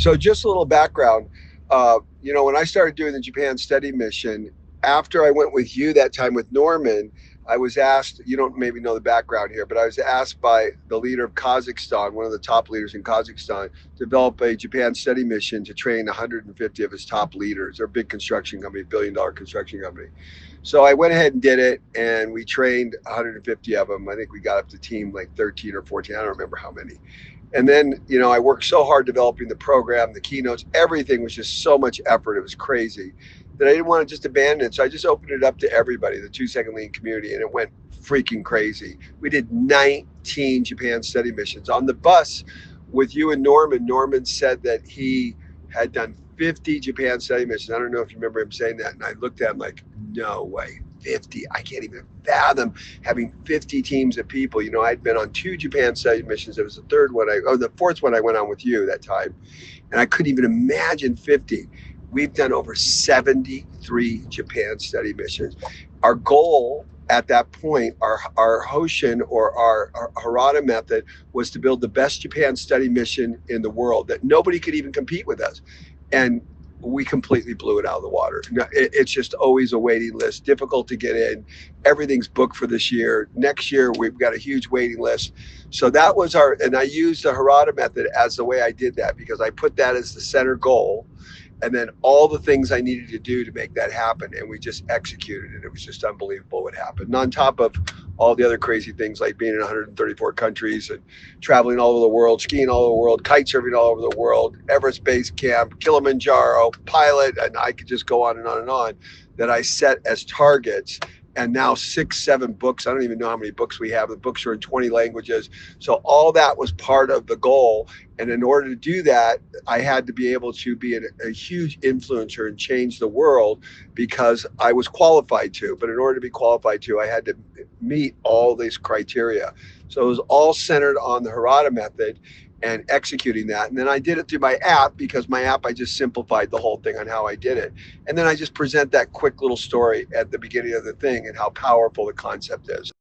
So just a little background. When I started doing the Japan study mission, after I went with you that time with Norman, I was asked, you don't maybe know the background here, but I was asked by the leader of Kazakhstan, one of the top leaders in Kazakhstan, to develop a Japan study mission to train 150 of his top leaders. They're a big construction company, $1 billion construction company. So I went ahead and did it, and we trained 150 of them. I think we got up to team like 13 or 14. I don't remember how many. And then, I worked so hard developing the program, the keynotes, everything was just so much effort. It was crazy that I didn't want to just abandon it. So I just opened it up to everybody, the 2 second lean community, and it went freaking crazy. We did 19 Japan study missions. On the bus with you and Norman, Norman said that he had done 50 Japan study missions. I don't know if you remember him saying that. And I looked at him like, no way. 50. I can't even fathom having 50 teams of people. I'd been on 2 Japan study missions. It was the fourth one I went on with you that time. And I couldn't even imagine 50. We've done over 73 Japan study missions. Our goal at that point, our Hoshin or our Harada method was to build the best Japan study mission in the world that nobody could even compete with us. And we completely blew it out of the water. It's just always a waiting list, difficult to get in. Everything's booked for this year. Next year, we've got a huge waiting list. So that was and I used the Harada method as the way I did that, because I put that as the center goal. And then all the things I needed to do to make that happen. And we just executed it. It was just unbelievable what happened. And on top of all the other crazy things like being in 134 countries and traveling all over the world, skiing all over the world, kite surfing all over the world, Everest Base Camp, Kilimanjaro, pilot, and I could just go on and on and on, that I set as targets. And now 6, 7 books. I don't even know how many books we have. The books are in 20 languages. So all that was part of the goal. And in order to do that, I had to be able to be a huge influencer and change the world, because I was qualified to. But in order to be qualified to, I had to meet all these criteria. So it was all centered on the Harada method and executing that. And then I did it through my app, because my app, I just simplified the whole thing on how I did it. And then I just present that quick little story at the beginning of the thing and how powerful the concept is.